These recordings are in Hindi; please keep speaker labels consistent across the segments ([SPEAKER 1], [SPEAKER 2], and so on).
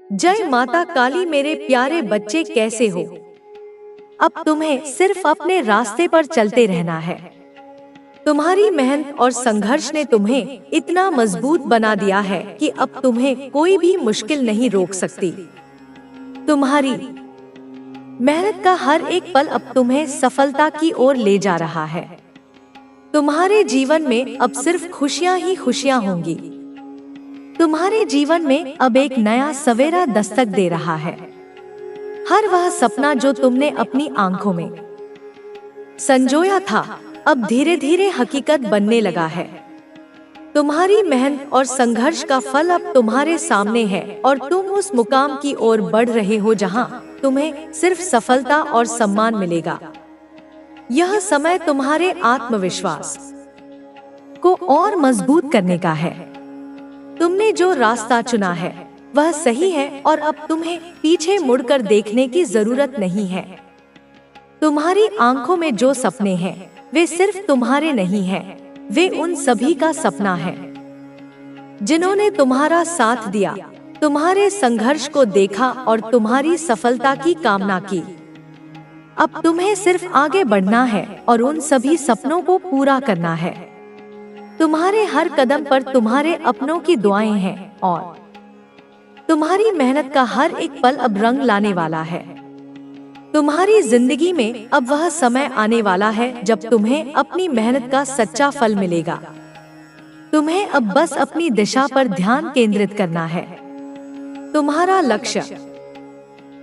[SPEAKER 1] जय माता काली मेरे प्यारे बच्चे, कैसे हो? अब तुम्हें सिर्फ अपने रास्ते पर चलते रहना है। तुम्हारी मेहनत और संघर्ष ने तुम्हें इतना मजबूत बना दिया है कि अब तुम्हें कोई भी मुश्किल नहीं रोक सकती। तुम्हारी मेहनत का हर एक पल अब तुम्हें सफलता की ओर ले जा रहा है। तुम्हारे जीवन में अब सिर्फ खुशियां ही खुशियां होंगी। तुम्हारे जीवन में अब एक नया सवेरा दस्तक दे रहा है। हर वह सपना जो तुमने अपनी आंखों में संजोया था, अब धीरे धीरे हकीकत बनने लगा है। तुम्हारी मेहनत और संघर्ष का फल अब तुम्हारे सामने है और तुम उस मुकाम की ओर बढ़ रहे हो जहां तुम्हें सिर्फ सफलता और सम्मान मिलेगा। यह समय तुम्हारे आत्मविश्वास को और मजबूत करने का है। तुमने जो रास्ता चुना है वह सही है और अब तुम्हें पीछे मुड़कर देखने की जरूरत नहीं है। तुम्हारी आंखों में जो सपने हैं वे सिर्फ तुम्हारे नहीं हैं, वे उन सभी का सपना है जिन्होंने तुम्हारा साथ दिया, तुम्हारे संघर्ष को देखा और तुम्हारी सफलता की कामना की। अब तुम्हें सिर्फ आगे बढ़ना है और उन सभी सपनों को पूरा करना है। तुम्हारे हर कदम पर तुम्हारे अपनों की दुआएं हैं और तुम्हारी मेहनत का हर एक पल अब रंग लाने वाला है। तुम्हारी जिंदगी में अब वह समय आने वाला है जब तुम्हें अपनी मेहनत का सच्चा फल मिलेगा। तुम्हें अब बस अपनी दिशा पर ध्यान केंद्रित करना है। तुम्हारा लक्ष्य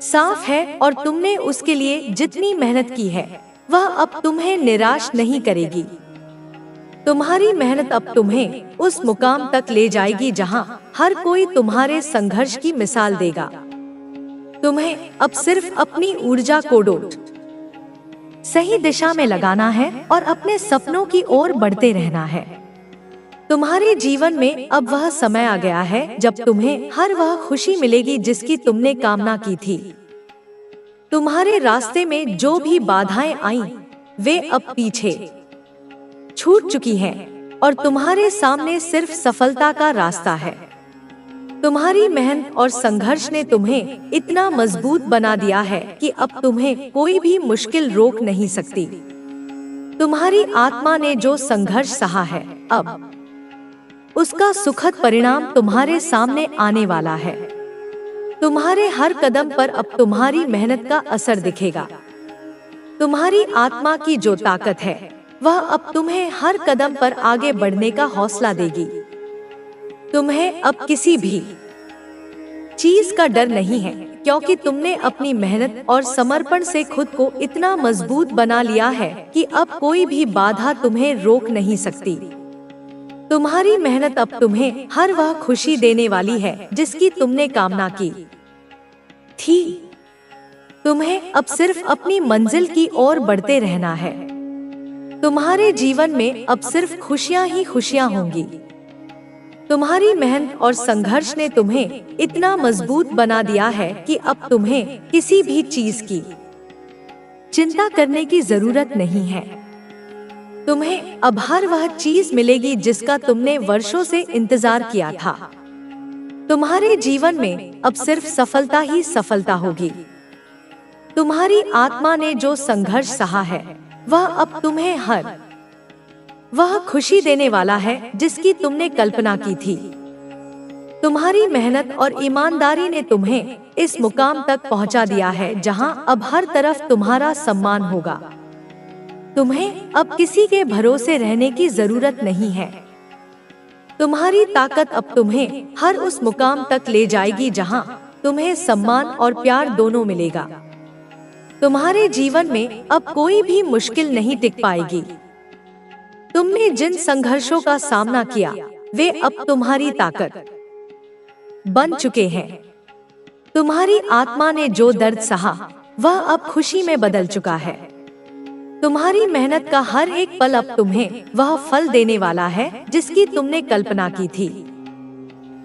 [SPEAKER 1] साफ है और तुमने उसके लिए जितनी मेहनत की है वह अब तुम्हें निराश नहीं करेगी। तुम्हारी मेहनत अब तुम्हें उस मुकाम तक ले जाएगी जहां हर कोई तुम्हारे संघर्ष की मिसाल देगा। तुम्हें अब सिर्फ अपनी ऊर्जा को सही दिशा में लगाना है और अपने सपनों की ओर बढ़ते रहना है। तुम्हारे जीवन में अब वह समय आ गया है जब तुम्हें हर वह खुशी मिलेगी जिसकी तुमने कामना की थी। तुम्हारे रास्ते में जो भी बाधाएं आईं, वे अब पीछे छूट चुकी हैं और तुम्हारे सामने सिर्फ सफलता का रास्ता है। तुम्हारी मेहनत और संघर्ष ने तुम्हें इतना मजबूत बना दिया है कि अब तुम्हें कोई भी मुश्किल रोक नहीं सकती। तुम्हारी आत्मा ने जो संघर्ष सहा है, अब उसका सुखद परिणाम तुम्हारे सामने आने वाला है। तुम्हारे हर कदम पर अब तुम्हारी मेहनत का असर दिखेगा। तुम्हारी आत्मा की जो ताकत है वह अब तुम्हें हर कदम पर आगे बढ़ने का हौसला देगी। तुम्हें अब किसी भी चीज का डर नहीं है, क्योंकि तुमने अपनी मेहनत और समर्पण से खुद को इतना मजबूत बना लिया है कि अब कोई भी बाधा तुम्हें रोक नहीं सकती। तुम्हारी मेहनत अब तुम्हें हर वह खुशी देने वाली है जिसकी तुमने कामना की थी। तुम्हें अब सिर्फ अपनी मंजिल की ओर बढ़ते रहना है। तुम्हारे जीवन में अब सिर्फ खुशियां ही खुशियां होंगी। तुम्हारी मेहनत और संघर्ष ने तुम्हें इतना मजबूत बना दिया है कि अब तुम्हें किसी भी चीज की चिंता करने की जरूरत नहीं है। तुम्हें अब हर वह चीज मिलेगी जिसका तुमने वर्षों से इंतजार किया था। तुम्हारे जीवन में अब सिर्फ सफलता ही सफलता होगी। तुम्हारी आत्मा ने जो संघर्ष सहा है वह अब तुम्हें हर वह खुशी देने वाला है जिसकी तुमने कल्पना की थी। तुम्हारी मेहनत और ईमानदारी ने तुम्हें इस मुकाम तक पहुंचा दिया है जहां अब हर तरफ तुम्हारा सम्मान होगा। तुम्हें अब किसी के भरोसे रहने की जरूरत नहीं है। तुम्हारी ताकत अब तुम्हें हर उस मुकाम तक ले जाएगी जहां तुम्हें सम्मान और प्यार दोनों मिलेगा। तुम्हारे जीवन में अब कोई भी मुश्किल नहीं टिक पाएगी। तुमने जिन संघर्षों का सामना किया वे अब तुम्हारी ताकत बन चुके हैं। तुम्हारी आत्मा ने जो दर्द सहा वह अब खुशी में बदल चुका है। तुम्हारी मेहनत का हर एक पल अब तुम्हें वह फल देने वाला है जिसकी तुमने कल्पना की थी।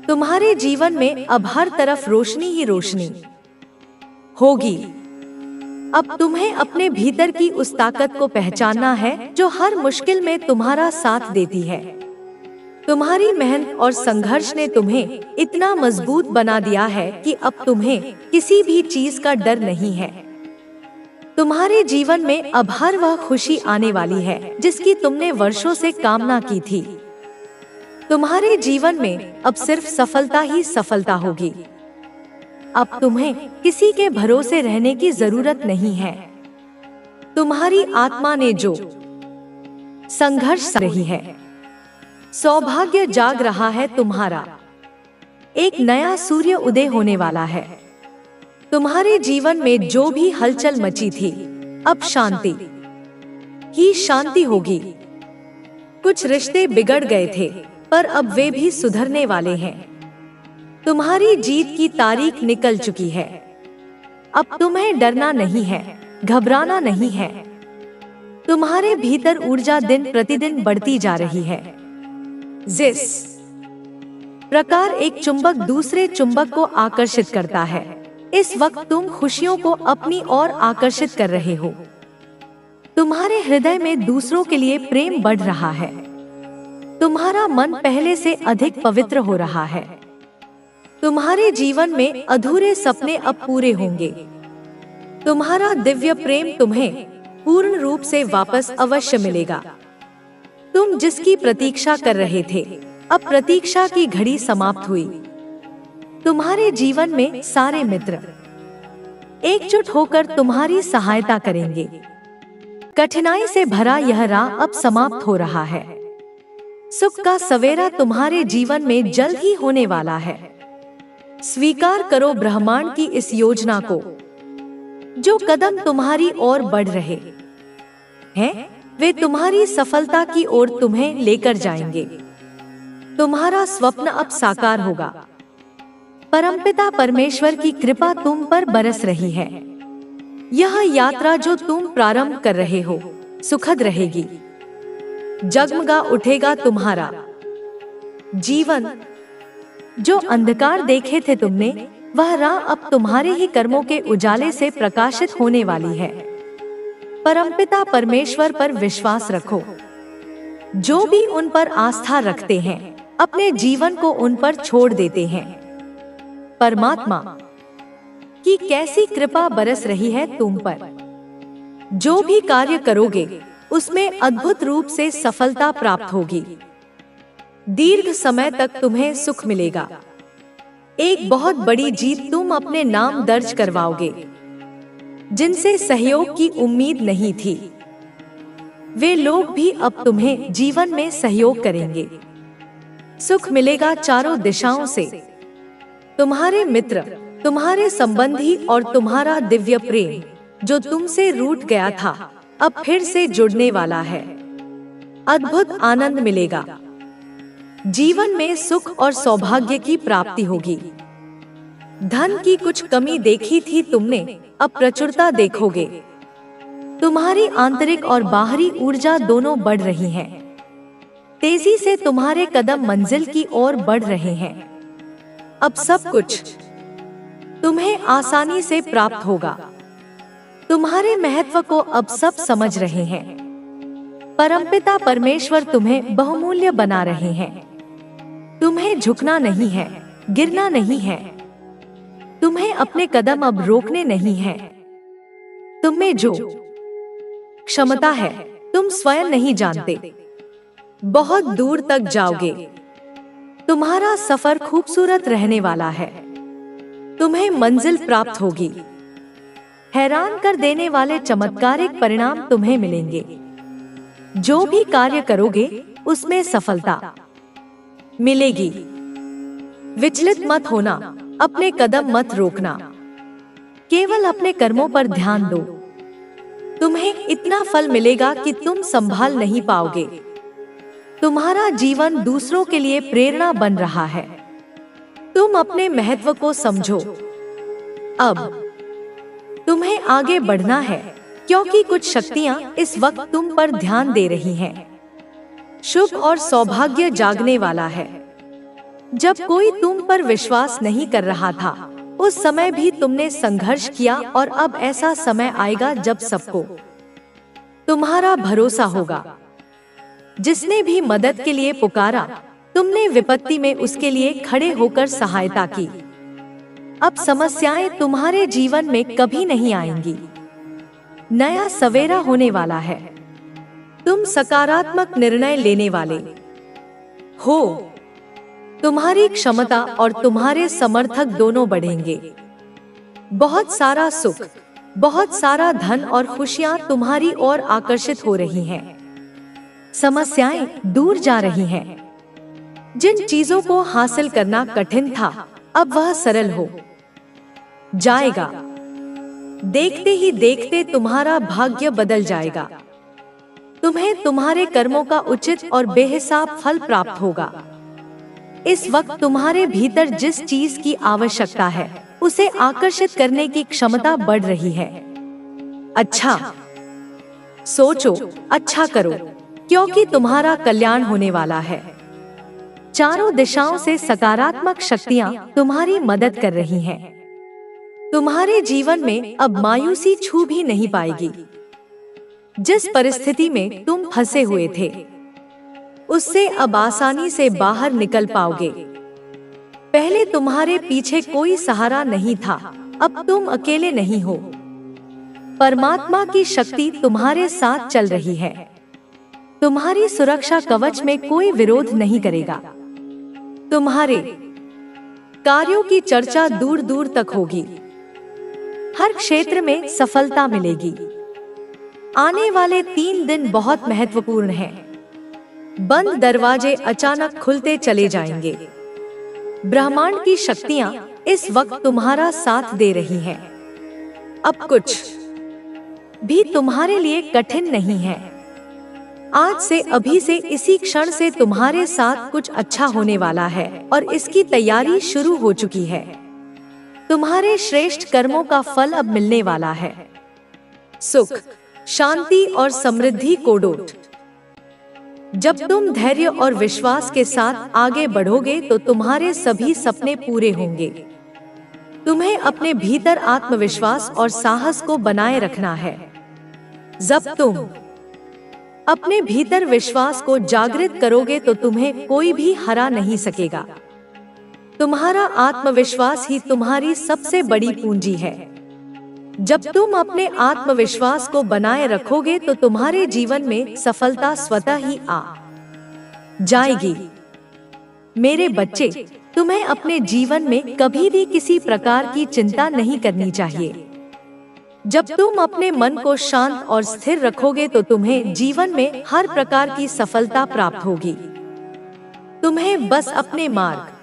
[SPEAKER 1] तुम्हारे जीवन में अब हर तरफ रोशनी ही रोशनी होगी। अब तुम्हें अपने भीतर की उस ताकत को पहचानना है जो हर मुश्किल में तुम्हारा साथ देती है। तुम्हारी मेहनत और संघर्ष ने तुम्हें इतना मजबूत बना दिया है कि अब तुम्हें किसी भी चीज का डर नहीं है। तुम्हारे जीवन में अब हर वह खुशी आने वाली है जिसकी तुमने वर्षों से कामना की थी। तुम्हारे जीवन में अब सिर्फ सफलता ही सफलता होगी। अब तुम्हें किसी के भरोसे रहने की जरूरत नहीं है। तुम्हारी आत्मा ने जो संघर्ष रही है, सौभाग्य जाग रहा है तुम्हारा। एक नया सूर्य उदय होने वाला है। तुम्हारे जीवन में जो भी हलचल मची थी, अब शांति ही शांति होगी। कुछ रिश्ते बिगड़ गए थे, पर अब वे भी सुधरने वाले हैं। तुम्हारी जीत की तारीख निकल चुकी है। अब तुम्हें डरना नहीं है, घबराना नहीं है। तुम्हारे भीतर ऊर्जा दिन प्रतिदिन बढ़ती जा रही है। जिस प्रकार एक चुंबक दूसरे चुंबक को आकर्षित करता है, इस वक्त तुम खुशियों को अपनी ओर आकर्षित कर रहे हो। तुम्हारे हृदय में दूसरों के लिए प्रेम बढ़ रहा है। तुम्हारा मन पहले से अधिक पवित्र हो रहा है। तुम्हारे जीवन में अधूरे सपने अब पूरे होंगे। तुम्हारा दिव्य प्रेम तुम्हें पूर्ण रूप से वापस अवश्य मिलेगा। तुम जिसकी प्रतीक्षा कर रहे थे, अब प्रतीक्षा की घड़ी समाप्त हुई। तुम्हारे जीवन में सारे मित्र एकजुट होकर तुम्हारी सहायता करेंगे। कठिनाई से भरा यह राह अब समाप्त हो रहा है। सुख का सवेरा तुम्हारे जीवन में जल्द ही होने वाला है। स्वीकार करो ब्रह्मांड की इस योजना को। जो कदम तुम्हारी ओर बढ़ रहे हैं, वे तुम्हारी सफलता की ओर तुम्हें लेकर जाएंगे। तुम्हारा स्वप्न अब साकार होगा। परमपिता परमेश्वर की कृपा तुम पर बरस रही है। यह यात्रा जो तुम प्रारंभ कर रहे हो, सुखद रहेगी। जगमगा उठेगा तुम्हारा जीवन। जो अंधकार देखे थे तुमने, वह राह अब तुम्हारे ही कर्मों के उजाले से प्रकाशित होने वाली है। परमपिता परमेश्वर पर विश्वास रखो। जो भी उन पर आस्था रखते हैं, अपने जीवन को उन पर छोड़ देते हैं। परमात्मा की कैसी कृपा बरस रही है तुम पर। जो भी कार्य करोगे, उसमें अद्भुत रूप से सफलता प्राप्त होगी। दीर्घ समय तक तुम्हें सुख मिलेगा। एक बहुत बड़ी जीत तुम अपने नाम दर्ज करवाओगे। जिनसे सहयोग की उम्मीद नहीं थी, वे लोग भी अब तुम्हें जीवन में सहयोग करेंगे। सुख मिलेगा चारों दिशाओं से। तुम्हारे मित्र, तुम्हारे संबंधी और तुम्हारा दिव्य प्रेम जो तुमसे रूठ गया था, अब फिर से जुड़ने वाला है। अद्भुत आनंद मिलेगा। जीवन में सुख और सौभाग्य की प्राप्ति होगी। धन की कुछ कमी देखी थी तुमने, अब प्रचुरता देखोगे। तुम्हारी आंतरिक और बाहरी ऊर्जा दोनों बढ़ रही हैं। तेजी से तुम्हारे कदम मंजिल की ओर बढ़ रहे हैं। अब सब कुछ तुम्हें आसानी से प्राप्त होगा। तुम्हारे महत्व को अब सब समझ रहे हैं। परमपिता परमेश्वर तुम्हें बहुमूल्य बना रहे हैं। तुम्हें झुकना नहीं है, गिरना नहीं है। तुम्हें अपने कदम अब रोकने नहीं हैं। तुम में जो क्षमता है, तुम स्वयं नहीं जानते। बहुत दूर तक जाओगे। तुम्हारा सफर खूबसूरत रहने वाला है। तुम्हें मंजिल प्राप्त होगी। हैरान कर देने वाले चमत्कारिक परिणाम तुम्हें मिलेंगे। जो भी कार्य करोगे, उसमें सफलता मिलेगी। विचलित मत होना, अपने कदम मत रोकना। केवल अपने कर्मों पर ध्यान दो। तुम्हें इतना फल मिलेगा कि तुम संभाल नहीं पाओगे। तुम्हारा जीवन दूसरों के लिए प्रेरणा बन रहा है। तुम अपने महत्व को समझो। अब तुम्हें आगे बढ़ना है, क्योंकि कुछ शक्तियां इस वक्त तुम पर ध्यान दे रही हैं। शुभ और सौभाग्य जागने वाला है। जब कोई तुम पर विश्वास नहीं कर रहा था, उस समय भी तुमने संघर्ष किया, और अब ऐसा समय आएगा जब सबको तुम्हारा भरोसा होगा। जिसने भी मदद के लिए पुकारा, तुमने विपत्ति में उसके लिए खड़े होकर सहायता की। अब समस्याएं तुम्हारे जीवन में कभी नहीं आएंगी। नया सवेरा होने वाला है। तुम सकारात्मक निर्णय लेने वाले हो। तुम्हारी क्षमता और तुम्हारे समर्थक दोनों बढ़ेंगे। बहुत सारा सुख, बहुत सारा धन और खुशियां तुम्हारी ओर आकर्षित हो रही हैं। समस्याएं दूर जा रही हैं। जिन चीजों को हासिल करना कठिन था, अब वह सरल हो जाएगा। देखते ही देखते तुम्हारा भाग्य बदल जाएगा। तुम्हें तुम्हारे कर्मों का उचित और बेहिसाब फल प्राप्त होगा। इस वक्त तुम्हारे भीतर जिस चीज की आवश्यकता है, उसे आकर्षित करने की क्षमता बढ़ रही है। अच्छा सोचो, अच्छा करो, क्योंकि तुम्हारा कल्याण होने वाला है। चारों दिशाओं से सकारात्मक शक्तियां तुम्हारी मदद कर रही हैं। तुम्हारे जीवन में अब मायूसी छू भी नहीं पाएगी। जिस परिस्थिति में तुम फंसे हुए थे, उससे अब आसानी से बाहर निकल पाओगे। पहले तुम्हारे पीछे कोई सहारा नहीं था, अब तुम अकेले नहीं हो। परमात्मा की शक्ति तुम्हारे साथ चल रही है। तुम्हारी सुरक्षा कवच में कोई विरोध नहीं करेगा। तुम्हारे कार्यों की चर्चा दूर दूर तक होगी। हर क्षेत्र में सफलता मिलेगी। आने वाले 3 दिन बहुत महत्वपूर्ण हैं। बंद दरवाजे अचानक खुलते चले जाएंगे। ब्रह्मांड की शक्तियां इस वक्त तुम्हारा साथ दे रही हैं। अब कुछ भी तुम्हारे लिए कठिन नहीं है। आज से, अभी से, इसी क्षण से तुम्हारे साथ कुछ अच्छा होने वाला है और इसकी तैयारी शुरू हो चुकी है। तुम्हारे श्रेष्ठ कर्मों का फल अब मिलने वाला है। सुख, शांति और समृद्धि को डोट। जब तुम धैर्य और विश्वास के साथ आगे बढ़ोगे तो तुम्हारे सभी सपने पूरे होंगे। तुम्हें अपने भीतर आत्मविश्वास और साहस को बनाए रखना है। जब तुम अपने भीतर विश्वास को जागृत करोगे तो तुम्हें कोई भी हरा नहीं सकेगा। तुम्हारा आत्मविश्वास ही तुम्हारी सबसे बड़ी पूंजी है। जब तुम अपने आत्मविश्वास को बनाए रखोगे तो तुम्हारे जीवन में सफलता स्वतः ही आ जाएगी। मेरे बच्चे, तुम्हें अपने जीवन में कभी भी किसी प्रकार की चिंता नहीं करनी चाहिए। जब तुम अपने मन को शांत और स्थिर रखोगे तो तुम्हें जीवन में हर प्रकार की सफलता प्राप्त होगी। तुम्हें बस अपने मार्ग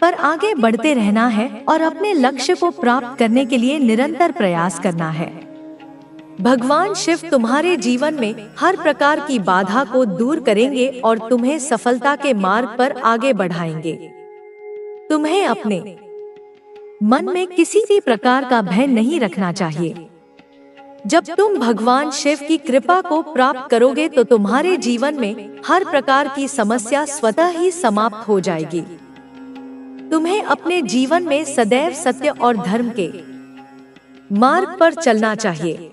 [SPEAKER 1] पर आगे बढ़ते रहना है और अपने लक्ष्य को प्राप्त करने के लिए निरंतर प्रयास करना है। भगवान शिव तुम्हारे जीवन में हर प्रकार की बाधा को दूर करेंगे और तुम्हें सफलता के मार्ग पर आगे बढ़ाएंगे। तुम्हें अपने मन में किसी भी प्रकार का भय नहीं रखना चाहिए। जब तुम भगवान शिव की कृपा को प्राप्त करोगे तो तुम्हारे जीवन में हर प्रकार की समस्या स्वतः ही समाप्त हो जाएगी। तुम्हें अपने जीवन में सदैव सत्य और धर्म के मार्ग पर चलना चाहिए।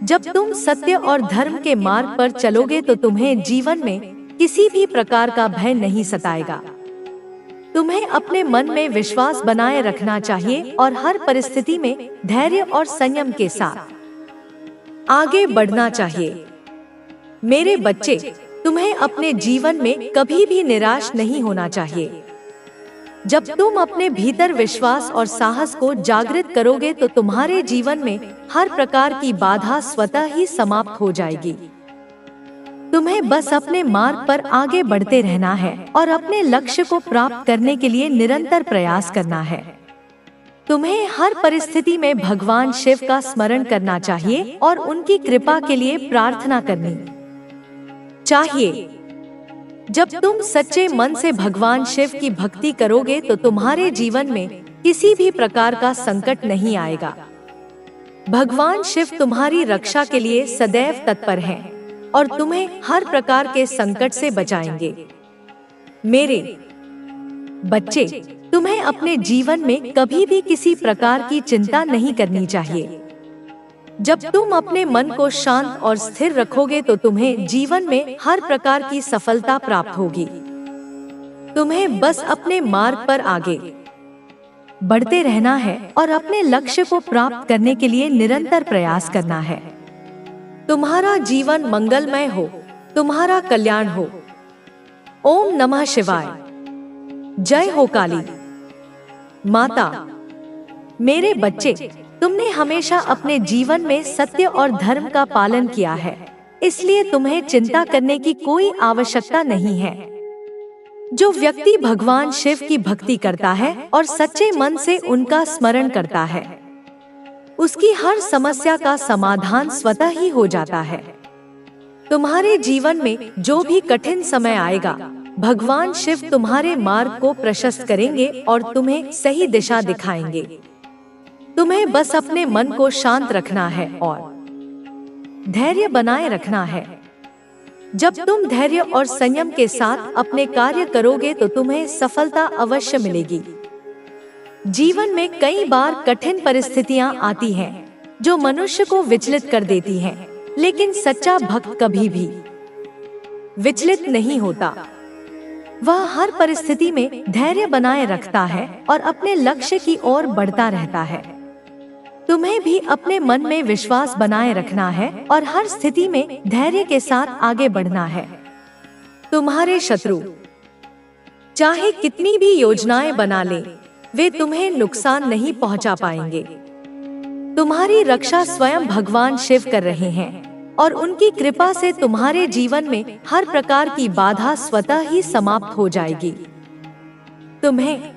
[SPEAKER 1] जब तुम सत्य और धर्म के मार्ग पर चलोगे तो तुम्हें जीवन में किसी भी प्रकार का भय नहीं सताएगा। तुम्हें अपने मन में विश्वास बनाए रखना चाहिए और हर परिस्थिति में धैर्य और संयम के साथ आगे बढ़ना चाहिए। मेरे बच्चे, तुम्हें अपने जीवन में कभी भी निराश नहीं होना चाहिए। जब तुम अपने भीतर विश्वास और साहस को जागृत करोगे तो तुम्हारे जीवन में हर प्रकार की बाधा स्वतः ही समाप्त हो जाएगी। तुम्हें बस अपने मार्ग पर आगे बढ़ते रहना है और अपने लक्ष्य को प्राप्त करने के लिए निरंतर प्रयास करना है। तुम्हें हर परिस्थिति में भगवान शिव का स्मरण करना चाहिए और उनकी कृपा के लिए प्रार्थना करनी चाहिए। जब तुम सच्चे मन से भगवान शिव की भक्ति करोगे तो तुम्हारे जीवन में किसी भी प्रकार का संकट नहीं आएगा। भगवान शिव तुम्हारी रक्षा के लिए सदैव तत्पर हैं और तुम्हें हर प्रकार के संकट से बचाएंगे। मेरे बच्चे, तुम्हें अपने जीवन में कभी भी किसी प्रकार की चिंता नहीं करनी चाहिए। जब तुम अपने मन को शांत और स्थिर रखोगे तो तुम्हें जीवन में हर प्रकार की सफलता प्राप्त होगी। तुम्हें बस अपने मार्ग पर आगे बढ़ते रहना है और अपने लक्ष्य को प्राप्त करने के लिए निरंतर प्रयास करना है। तुम्हारा जीवन मंगलमय हो, तुम्हारा कल्याण हो। ओम नमः शिवाय। जय हो काली माता। मेरे बच्चे, तुमने हमेशा अपने जीवन में सत्य और धर्म का पालन किया है, इसलिए तुम्हें चिंता करने की कोई आवश्यकता नहीं है। जो व्यक्ति भगवान शिव की भक्ति करता है और सच्चे मन से उनका स्मरण करता है, उसकी हर समस्या का समाधान स्वतः ही हो जाता है। तुम्हारे जीवन में जो भी कठिन समय आएगा, भगवान शिव तुम्हारे मार्ग को प्रशस्त करेंगे और तुम्हें सही दिशा दिखाएंगे। तुम्हें बस अपने मन को शांत रखना है और धैर्य बनाए रखना है। जब तुम धैर्य और संयम के साथ अपने कार्य करोगे तो तुम्हें सफलता अवश्य मिलेगी। जीवन में कई बार कठिन परिस्थितियां आती हैं, जो मनुष्य को विचलित कर देती हैं, लेकिन सच्चा भक्त कभी भी विचलित नहीं होता। वह हर परिस्थिति में धैर्य बनाए रखता है और अपने लक्ष्य की ओर बढ़ता रहता है। तुम्हें भी अपने मन में विश्वास बनाए रखना है और हर स्थिति में धैर्य के साथ आगे बढ़ना है। तुम्हारे शत्रु चाहे कितनी भी योजनाएं बना लें, वे तुम्हें नुकसान नहीं पहुंचा पाएंगे। तुम्हारी रक्षा स्वयं भगवान शिव कर रहे हैं और उनकी कृपा से तुम्हारे जीवन में हर प्रकार की बाधा स्वतः ही समाप्त हो जाएगी। तुम्हें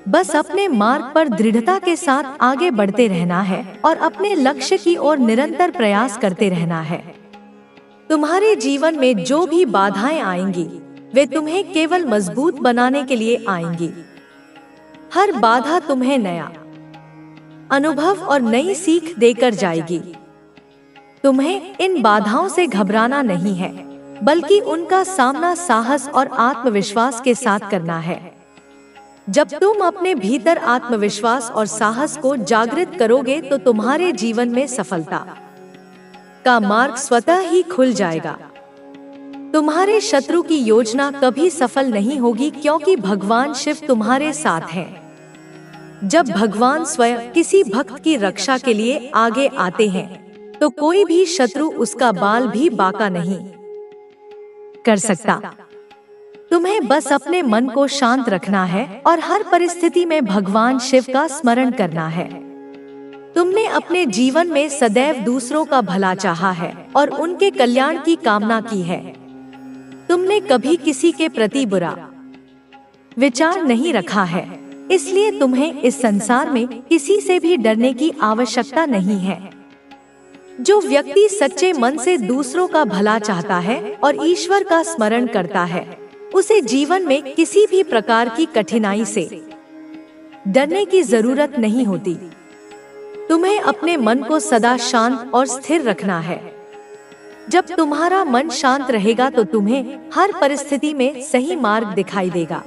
[SPEAKER 1] बस अपने मार्ग पर दृढ़ता के साथ आगे बढ़ते रहना है और अपने लक्ष्य की ओर निरंतर प्रयास करते रहना है। तुम्हारे जीवन में जो भी बाधाएं आएंगी, वे तुम्हें केवल मजबूत बनाने के लिए आएंगी। हर बाधा तुम्हें नया अनुभव और नई सीख देकर जाएगी। तुम्हें इन बाधाओं से घबराना नहीं है, बल्कि उनका सामना साहस और आत्मविश्वास के साथ करना है। जब तुम अपने भीतर आत्मविश्वास और साहस को जागृत करोगे तो तुम्हारे जीवन में सफलता का मार्ग स्वतः ही खुल जाएगा। तुम्हारे शत्रु की योजना कभी सफल नहीं होगी, क्योंकि भगवान शिव तुम्हारे साथ हैं। जब भगवान स्वयं किसी भक्त की रक्षा के लिए आगे आते हैं, तो कोई भी शत्रु उसका बाल भी बांका नहीं कर सकता। तुम्हें बस अपने मन को शांत रखना है और हर परिस्थिति में भगवान शिव का स्मरण करना है। तुमने अपने जीवन में सदैव दूसरों का भला चाहा है और उनके कल्याण की कामना की है। तुमने कभी किसी के प्रति बुरा विचार नहीं रखा है, इसलिए तुम्हें इस संसार में किसी से भी डरने की आवश्यकता नहीं है। जो व्यक्ति सच्चे मन से दूसरों का भला चाहता है और ईश्वर का स्मरण करता है, उसे जीवन में किसी भी प्रकार की कठिनाई से डरने की जरूरत नहीं होती। तुम्हें अपने मन को सदा शांत और स्थिर रखना है। जब तुम्हारा मन शांत रहेगा तो तुम्हें हर परिस्थिति में सही मार्ग दिखाई देगा।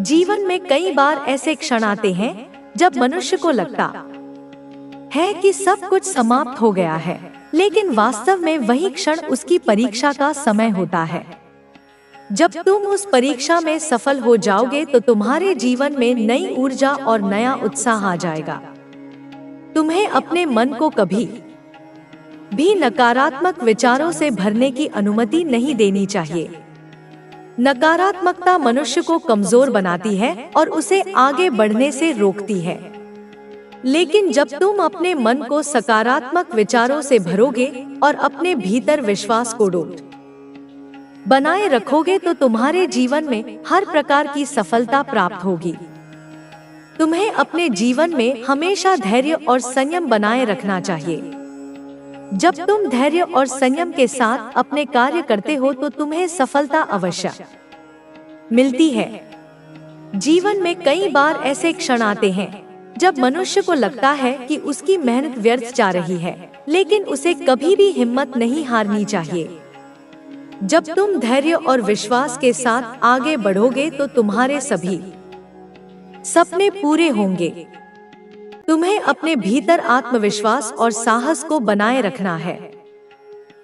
[SPEAKER 1] जीवन में कई बार ऐसे क्षण आते हैं जब मनुष्य को लगता है कि सब कुछ समाप्त हो गया है, लेकिन वास्तव में वही क्षण उसकी परीक्षा का समय होता है। जब तुम उस परीक्षा में सफल हो जाओगे तो तुम्हारे जीवन में नई ऊर्जा और नया उत्साह आ जाएगा। तुम्हें अपने मन को कभी भी नकारात्मक विचारों से भरने की अनुमति नहीं देनी चाहिए। नकारात्मकता मनुष्य को कमजोर बनाती है और उसे आगे बढ़ने से रोकती है। लेकिन जब तुम अपने मन को सकारात्मक विचारों से भरोगे और अपने भीतर विश्वास को अटूट बनाए रखोगे तो तुम्हारे जीवन में हर प्रकार की सफलता प्राप्त होगी। तुम्हें अपने जीवन में हमेशा धैर्य और संयम बनाए रखना चाहिए। जब तुम धैर्य और संयम के साथ अपने कार्य करते हो तो तुम्हें सफलता अवश्य मिलती है। जीवन में कई बार ऐसे क्षण आते हैं जब मनुष्य को लगता है कि उसकी मेहनत व्यर्थ जा रही है, लेकिन उसे कभी भी हिम्मत नहीं हारनी चाहिए। जब तुम धैर्य और विश्वास के साथ आगे बढ़ोगे तो तुम्हारे सभी सपने पूरे होंगे। तुम्हें अपने भीतर आत्मविश्वास और साहस को बनाए रखना है।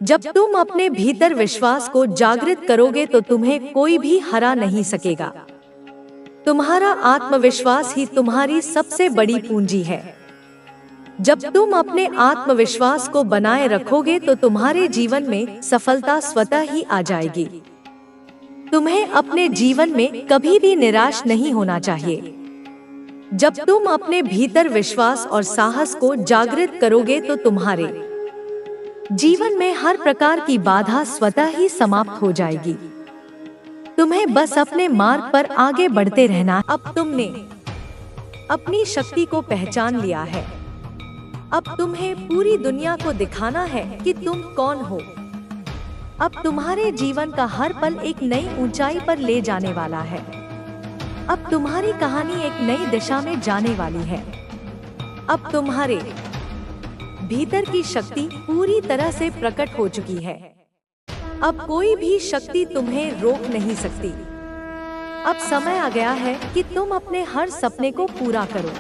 [SPEAKER 1] जब तुम अपने भीतर विश्वास को जागृत करोगे तो तुम्हें कोई भी हरा नहीं सकेगा। तुम्हारा आत्मविश्वास ही तुम्हारी सबसे बड़ी पूंजी है। जब तुम अपने आत्मविश्वास को बनाए रखोगे तो तुम्हारे जीवन में सफलता स्वतः ही आ जाएगी। तुम्हें अपने जीवन में कभी भी निराश नहीं होना चाहिए। जब तुम अपने भीतर विश्वास और साहस को जागृत करोगे तो तुम्हारे जीवन में हर प्रकार की बाधा स्वतः ही समाप्त हो जाएगी। तुम्हें बस अपने मार्ग पर आगे बढ़ते रहना। अब तुमने अपनी शक्ति को पहचान लिया है। अब तुम्हें पूरी दुनिया को दिखाना है कि तुम कौन हो। अब तुम्हारे जीवन का हर पल एक नई ऊंचाई पर ले जाने वाला है। अब तुम्हारी कहानी एक नई दिशा में जाने वाली है। अब तुम्हारे भीतर की शक्ति पूरी तरह से प्रकट हो चुकी है। अब कोई भी शक्ति तुम्हें रोक नहीं सकती। अब समय आ गया है कि तुम अपने हर सपने को पूरा करो।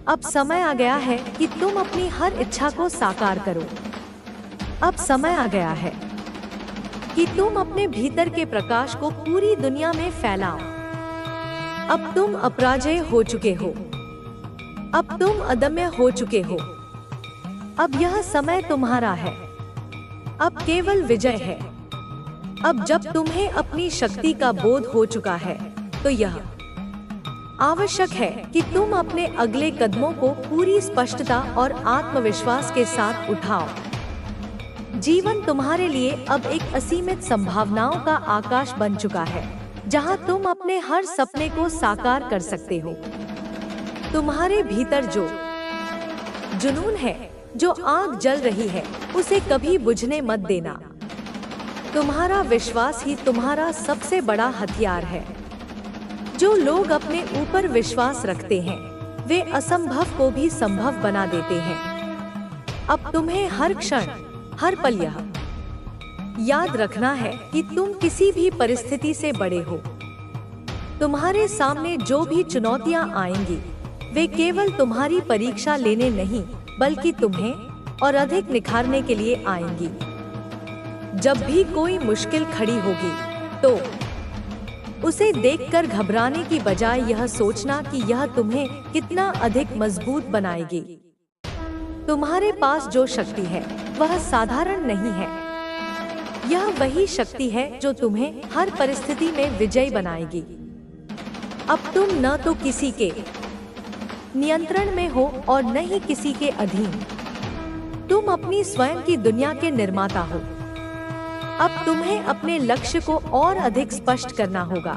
[SPEAKER 1] अब समय आ गया है कि तुम अपनी हर इच्छा को साकार करो। अब समय आ गया है कि तुम अपने भीतर के प्रकाश को पूरी दुनिया में फैलाओ। अब तुम अपराजय हो चुके हो। अब तुम अदम्य हो चुके हो। अब यह समय तुम्हारा है। अब केवल विजय है। अब जब तुम्हें अपनी शक्ति का बोध हो चुका है तो यह आवश्यक है कि तुम अपने अगले कदमों को पूरी स्पष्टता और आत्मविश्वास के साथ उठाओ। जीवन तुम्हारे लिए अब एक असीमित संभावनाओं का आकाश बन चुका है, जहां तुम अपने हर सपने को साकार कर सकते हो। तुम्हारे भीतर जो जुनून है, जो आग जल रही है, उसे कभी बुझने मत देना। तुम्हारा विश्वास ही तुम्हारा सबसे बड़ा हथियार है। जो लोग अपने ऊपर विश्वास रखते हैं, वे असंभव को भी संभव बना देते हैं। अब तुम्हें हर क्षण, हर पल यह याद रखना है कि तुम किसी भी परिस्थिति से बड़े हो। तुम्हारे सामने जो भी चुनौतियां आएंगी, वे केवल तुम्हारी परीक्षा लेने नहीं, बल्कि तुम्हें और अधिक निखारने के लिए आएंगी। जब भी कोई मुश्किल खड़ी होगी, तो उसे देखकर घबराने की बजाय यह सोचना कि यह तुम्हें कितना अधिक मजबूत बनाएगी। तुम्हारे पास जो शक्ति है, वह साधारण नहीं है। यह वही शक्ति है जो तुम्हें हर परिस्थिति में विजयी बनाएगी। अब तुम न तो किसी के नियंत्रण में हो और न ही किसी के अधीन। तुम अपनी स्वयं की दुनिया के निर्माता हो। अब तुम्हें अपने लक्ष्य को और अधिक स्पष्ट करना होगा।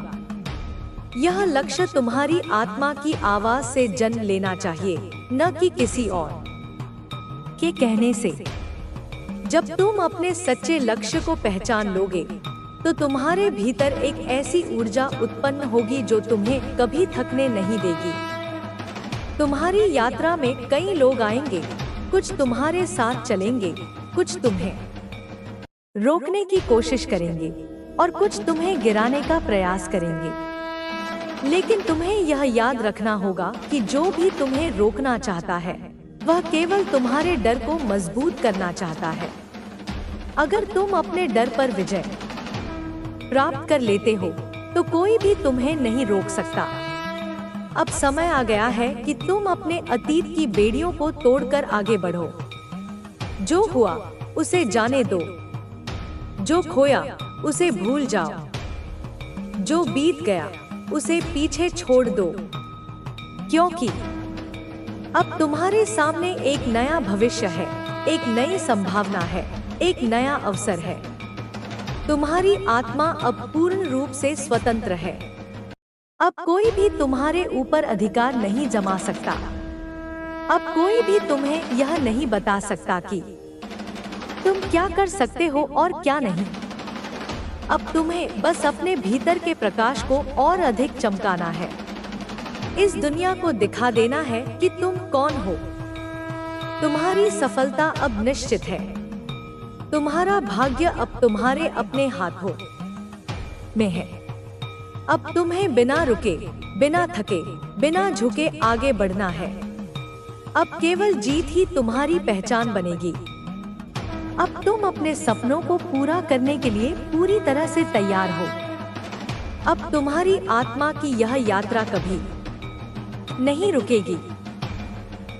[SPEAKER 1] यह लक्ष्य तुम्हारी आत्मा की आवाज से जन्म लेना चाहिए, न कि किसी और के कहने से। जब तुम अपने सच्चे लक्ष्य को पहचान लोगे, तो तुम्हारे भीतर एक ऐसी ऊर्जा उत्पन्न होगी जो तुम्हें कभी थकने नहीं देगी। तुम्हारी यात्रा में कई लोग आएंगे, कुछ तुम्हारे साथ चलेंगे, कुछ तुम्हें रोकने की कोशिश करेंगे और कुछ तुम्हें गिराने का प्रयास करेंगे। लेकिन तुम्हें यह याद रखना होगा कि जो भी तुम्हें रोकना चाहता है, वह केवल तुम्हारे डर को मजबूत करना चाहता है। अगर तुम अपने डर पर विजय प्राप्त कर लेते हो, तो कोई भी तुम्हें नहीं रोक सकता। अब समय आ गया है कि तुम अपने अतीत की बेड़ियों को तोड़कर आगे बढ़ो। जो हुआ उसे जाने दो। जो खोया उसे भूल जाओ। जो बीत गया उसे पीछे छोड़ दो, क्योंकि अब तुम्हारे सामने एक नया भविष्य है, एक नई संभावना है, एक नया अवसर है। तुम्हारी आत्मा अब पूर्ण रूप से स्वतंत्र है। अब कोई भी तुम्हारे ऊपर अधिकार नहीं जमा सकता। अब कोई भी तुम्हें यह नहीं बता सकता कि तुम क्या कर सकते हो और क्या नहीं। अब तुम्हें बस अपने भीतर के प्रकाश को और अधिक चमकाना है। इस दुनिया को दिखा देना है कि तुम कौन हो। तुम्हारी सफलता अब निश्चित है। तुम्हारा भाग्य अब तुम्हारे अपने हाथों में है। अब तुम्हें बिना रुके, बिना थके, बिना झुके आगे बढ़ना है। अब केवल जीत ही तुम्हारी पहचान बनेगी। अब तुम अपने सपनों को पूरा करने के लिए पूरी तरह से तैयार हो। अब तुम्हारी आत्मा की यह यात्रा कभी नहीं रुकेगी।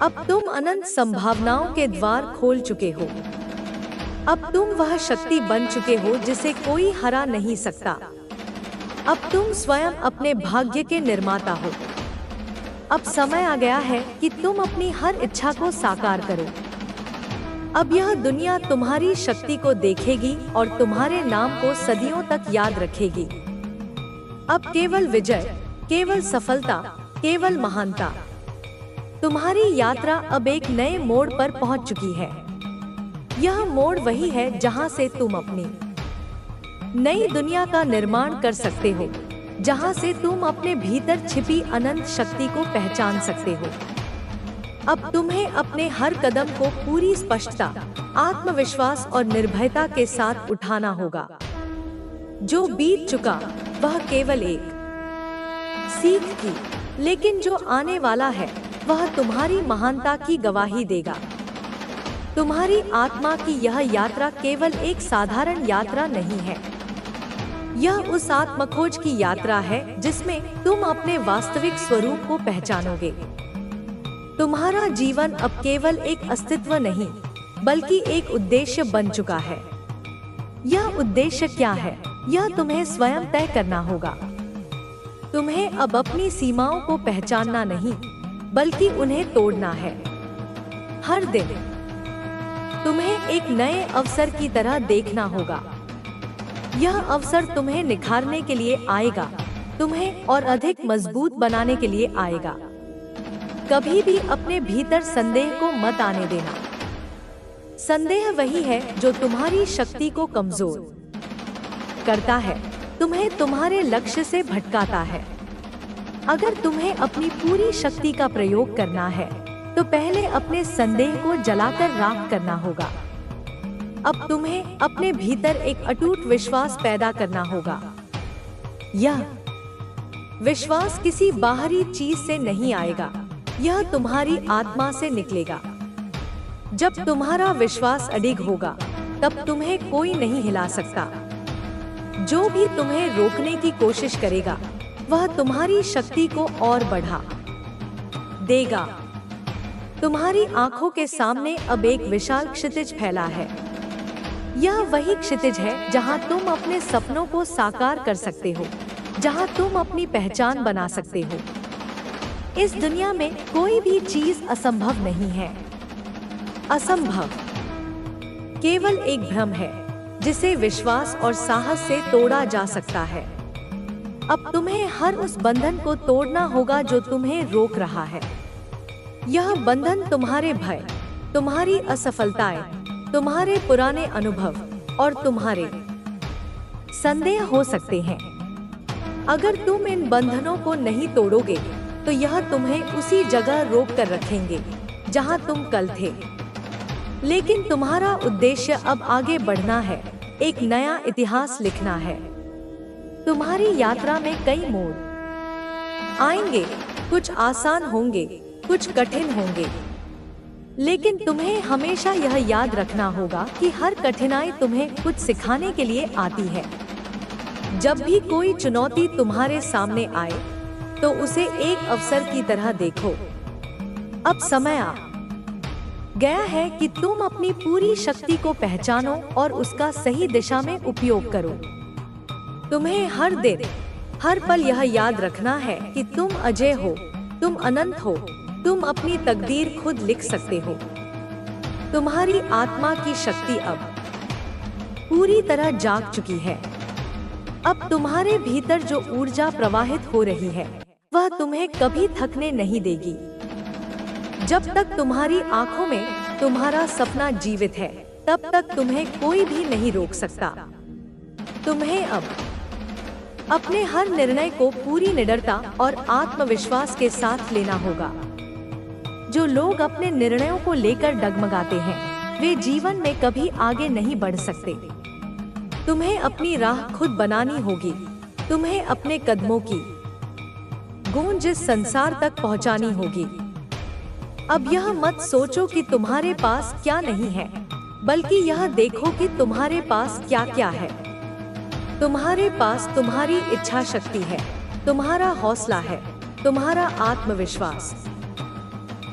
[SPEAKER 1] अब तुम अनंत संभावनाओं के द्वार खोल चुके हो। अब तुम वह शक्ति बन चुके हो जिसे कोई हरा नहीं सकता। अब तुम स्वयं अपने भाग्य के निर्माता हो। अब समय आ गया है कि तुम अपनी हर इच्छा को साकार करो। अब यह दुनिया तुम्हारी शक्ति को देखेगी और तुम्हारे नाम को सदियों तक याद रखेगी। अब केवल विजय, केवल सफलता, केवल महानता। तुम्हारी यात्रा अब एक नए मोड़ पर पहुंच चुकी है। यह मोड़ वही है जहां से तुम अपनी नई दुनिया का निर्माण कर सकते हो, जहां से तुम अपने भीतर छिपी अनंत शक्ति को पहचान सकते हो। अब तुम्हें अपने हर कदम को पूरी स्पष्टता, आत्मविश्वास और निर्भयता के साथ उठाना होगा। जो बीत चुका वह केवल एक सीख थी, लेकिन जो आने वाला है वह तुम्हारी महानता की गवाही देगा। तुम्हारी आत्मा की यह यात्रा केवल एक साधारण यात्रा नहीं है। यह उस आत्मखोज की यात्रा है जिसमें तुम अपने वास्तविक स्वरूप को पहचानोगे। तुम्हारा जीवन अब केवल एक अस्तित्व नहीं, बल्कि एक उद्देश्य बन चुका है। यह उद्देश्य क्या है, यह तुम्हें स्वयं तय करना होगा। तुम्हें अब अपनी सीमाओं को पहचानना नहीं, बल्कि उन्हें तोड़ना है। हर दिन तुम्हें एक नए अवसर की तरह देखना होगा। यह अवसर तुम्हें निखारने के लिए आएगा, तुम्हें और अधिक मजबूत बनाने के लिए आएगा। कभी भी अपने भीतर संदेह को मत आने देना। संदेह वही है जो तुम्हारी शक्ति को कमजोर करता है, तुम्हें तुम्हारे लक्ष्य से भटकाता है। अगर तुम्हें अपनी पूरी शक्ति का प्रयोग करना है, तो पहले अपने संदेह को जलाकर राख करना होगा। अब तुम्हें अपने भीतर एक अटूट विश्वास पैदा करना होगा। यह विश्वास किसी बाहरी चीज से नहीं आएगा, यह तुम्हारी आत्मा से निकलेगा। जब तुम्हारा विश्वास अडिग होगा, तब तुम्हें कोई नहीं हिला सकता। जो भी तुम्हें रोकने की कोशिश करेगा, वह तुम्हारी शक्ति को और बढ़ा देगा। तुम्हारी आंखों के सामने अब एक विशाल क्षितिज फैला है। यह वही क्षितिज है जहां तुम अपने सपनों को साकार कर सकते हो, जहां तुम अपनी पहचान बना सकते हो। इस दुनिया में कोई भी चीज असंभव नहीं है। असंभव केवल एक भ्रम है, जिसे विश्वास और साहस से तोड़ा जा सकता है। अब तुम्हें हर उस बंधन को तोड़ना होगा जो तुम्हें रोक रहा है। यह बंधन तुम्हारे भय, तुम्हारी असफलताएं, तुम्हारे पुराने अनुभव और तुम्हारे संदेह हो सकते हैं। अगर तुम इन बंधनों को नहीं तोड़ोगे, तो यह तुम्हें उसी जगह रोक कर रखेंगे जहां तुम कल थे। लेकिन तुम्हारा उद्देश्य अब आगे बढ़ना है, एक नया इतिहास लिखना है। तुम्हारी यात्रा में कई मोड़ आएंगे, कुछ आसान होंगे, कुछ कठिन होंगे, लेकिन तुम्हें हमेशा यह याद रखना होगा कि हर कठिनाई तुम्हें कुछ सिखाने के लिए आती है। जब भी कोई चुनौती तुम्हारे सामने आए, तो उसे एक अवसर की तरह देखो। अब समय आ गया है कि तुम अपनी पूरी शक्ति को पहचानो और उसका सही दिशा में उपयोग करो। तुम्हें हर दिन, हर पल यह याद रखना है कि तुम अजय हो, तुम अनंत हो, तुम अपनी तकदीर खुद लिख सकते हो। तुम्हारी आत्मा की शक्ति अब पूरी तरह जाग चुकी है। अब तुम्हारे भीतर जो ऊर्जा प्रवाहित हो रही है, वह तुम्हें कभी थकने नहीं देगी। जब तक तुम्हारी आंखों में तुम्हारा सपना जीवित है, तब तक तुम्हें कोई भी नहीं रोक सकता। तुम्हें अब अपने हर निर्णय को पूरी निडरता और आत्मविश्वास के साथ लेना होगा। जो लोग अपने निर्णयों को लेकर डगमगाते हैं, वे जीवन में कभी आगे नहीं बढ़ सकते। तुम्हें अपनी राह खुद बनानी होगी। तुम्हें अपने कदमों की गूंज इस संसार तक पहुंचानी होगी। अब यह मत सोचो कि तुम्हारे पास क्या नहीं है। बल्कि यह देखो कि तुम्हारे पास क्या क्या है। तुम्हारे पास तुम्हारी इच्छा शक्ति है, तुम्हारा हौसला है, तुम्हारा आत्मविश्वास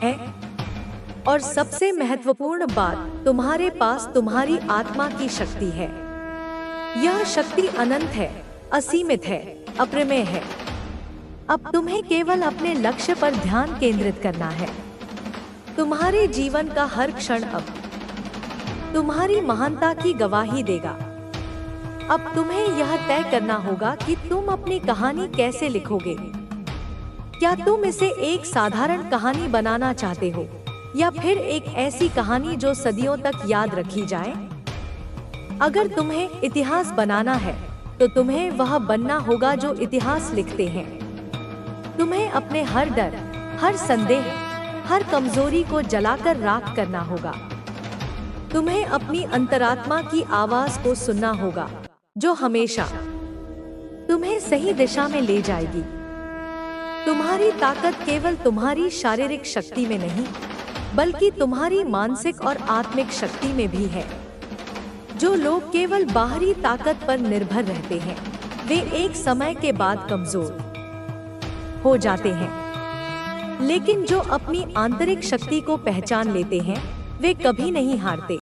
[SPEAKER 1] है, और सबसे महत्वपूर्ण बात, तुम्हारे पास तुम्हारी आत्मा की शक्ति है। यह शक्ति अनंत है, असीमित है, अप्रमेय है। अब तुम्हें केवल अपने लक्ष्य पर ध्यान केंद्रित करना है। तुम्हारे जीवन का हर क्षण अब तुम्हारी महानता की गवाही देगा। अब तुम्हें यह तय करना होगा कि तुम अपनी कहानी कैसे लिखोगे। क्या तुम इसे एक साधारण कहानी बनाना चाहते हो, या फिर एक ऐसी कहानी जो सदियों तक याद रखी जाए? अगर तुम्हें इतिहास बनाना है, तो तुम्हें वह बनना होगा जो इतिहास लिखते हैं। तुम्हें अपने हर डर, हर संदेह, हर कमजोरी को जलाकर राख करना होगा। तुम्हें अपनी अंतरात्मा की आवाज को सुनना होगा, जो हमेशा तुम्हें सही दिशा में ले जाएगी। तुम्हारी ताकत केवल तुम्हारी शारीरिक शक्ति में नहीं, बल्कि तुम्हारी मानसिक और आत्मिक शक्ति में भी है। जो लोग केवल बाहरी ताकत पर निर्भर रहते हैं, वे एक समय के बाद कमजोर हो जाते हैं। लेकिन जो अपनी आंतरिक शक्ति को पहचान लेते हैं, वे कभी नहीं हारते।